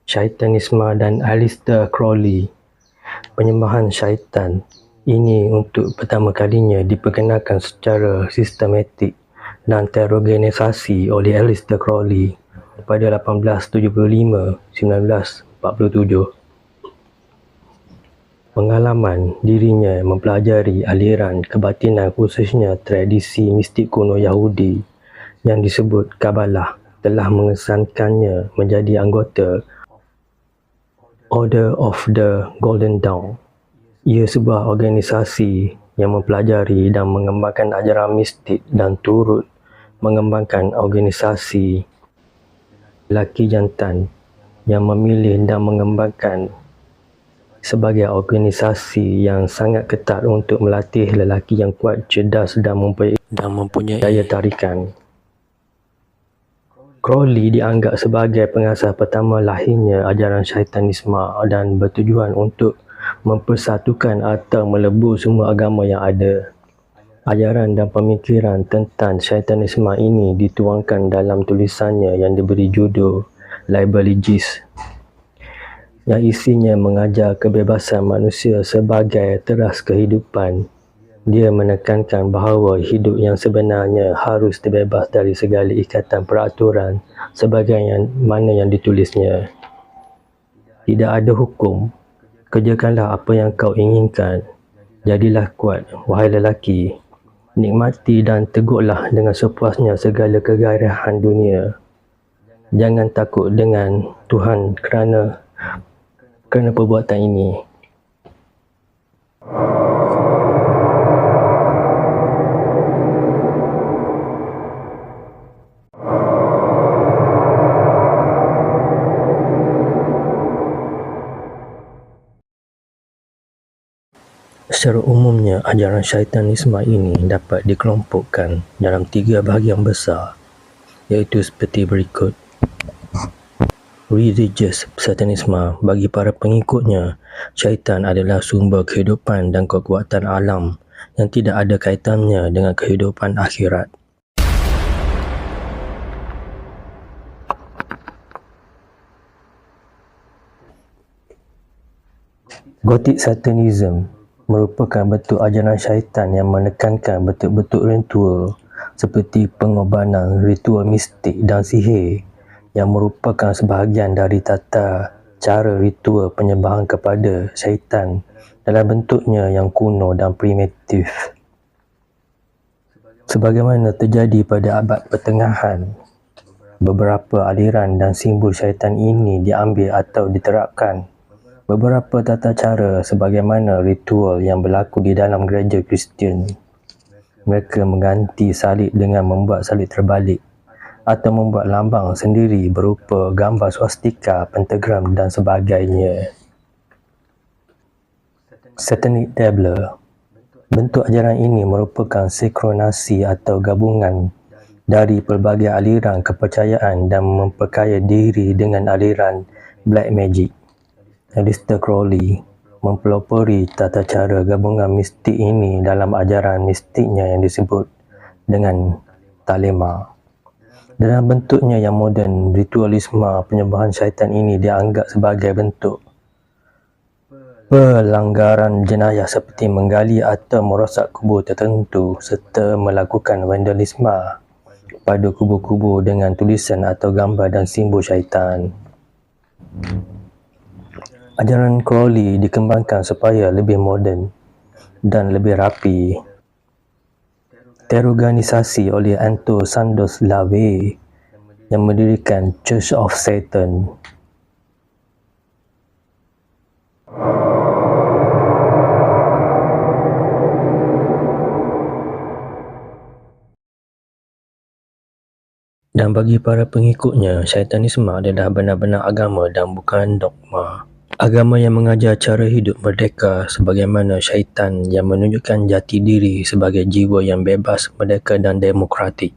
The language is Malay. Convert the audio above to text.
Syaitanisme dan Aleister Crowley. Penyembahan syaitan ini untuk pertama kalinya diperkenalkan secara sistematik dan terorganisasi oleh Aleister Crowley pada 1875-1947. Pengalaman dirinya mempelajari aliran kebatinan khususnya tradisi mistik kuno Yahudi yang disebut Kabbalah telah mengesankannya menjadi anggota Order of the Golden Dawn. Ia sebuah organisasi yang mempelajari dan mengembangkan ajaran mistik dan turut mengembangkan organisasi lelaki jantan yang memilih dan mengembangkan sebagai organisasi yang sangat ketat untuk melatih lelaki yang kuat, cerdas dan mempunyai daya tarikan. Crowley dianggap sebagai pengasas pertama lahirnya ajaran Syaitanisme dan bertujuan untuk mempersatukan atau melebur semua agama yang ada. Ajaran dan pemikiran tentang Syaitanisme ini dituangkan dalam tulisannya yang diberi judul Liberalis, yang isinya mengajar kebebasan manusia sebagai teras kehidupan. Dia menekankan bahawa hidup yang sebenarnya harus terbebas dari segala ikatan peraturan sebagaimana yang ditulisnya. Tidak ada hukum. Kerjakanlah apa yang kau inginkan. Jadilah kuat, wahai lelaki. Nikmati dan teguklah dengan sepuasnya segala kegairahan dunia. Jangan takut dengan Tuhan kerana perbuatan ini. Secara umumnya, ajaran Syaitanisme ini dapat dikelompokkan dalam 3 bahagian besar, iaitu seperti berikut. Religious Satanisme. Bagi para pengikutnya, syaitan adalah sumber kehidupan dan kekuatan alam yang tidak ada kaitannya dengan kehidupan akhirat. Gothic Satanism merupakan bentuk ajaran syaitan yang menekankan bentuk-bentuk ritual seperti pengorbanan, ritual mistik dan sihir yang merupakan sebahagian dari tata cara ritual penyembahan kepada syaitan dalam bentuknya yang kuno dan primitif. Sebagaimana terjadi pada abad pertengahan, beberapa aliran dan simbol syaitan ini diambil atau diterapkan. Beberapa tata cara sebagaimana ritual yang berlaku di dalam gereja Kristian. Mereka mengganti salib dengan membuat salib terbalik atau membuat lambang sendiri berupa gambar swastika, pentagram dan sebagainya. Satanic Templar. Bentuk ajaran ini merupakan sinkronasi atau gabungan dari pelbagai aliran kepercayaan dan memperkaya diri dengan aliran Black Magic. Aleister Crowley mempelopori tata cara gabungan mistik ini dalam ajaran mistiknya yang disebut dengan Thelema. Dalam bentuknya yang moden, ritualisme penyembahan syaitan ini dianggap sebagai bentuk pelanggaran jenayah seperti menggali atau merosak kubur tertentu serta melakukan vandalisme pada kubur-kubur dengan tulisan atau gambar dan simbol syaitan. Ajaran Crowley dikembangkan supaya lebih moden dan lebih rapi. Terorganisasi oleh Anton Sanders Lavey yang mendirikan Church of Satan. Dan bagi para pengikutnya, Syaitanisme adalah benar-benar agama dan bukan dogma. Agama yang mengajar cara hidup merdeka sebagaimana syaitan yang menunjukkan jati diri sebagai jiwa yang bebas, merdeka dan demokratik.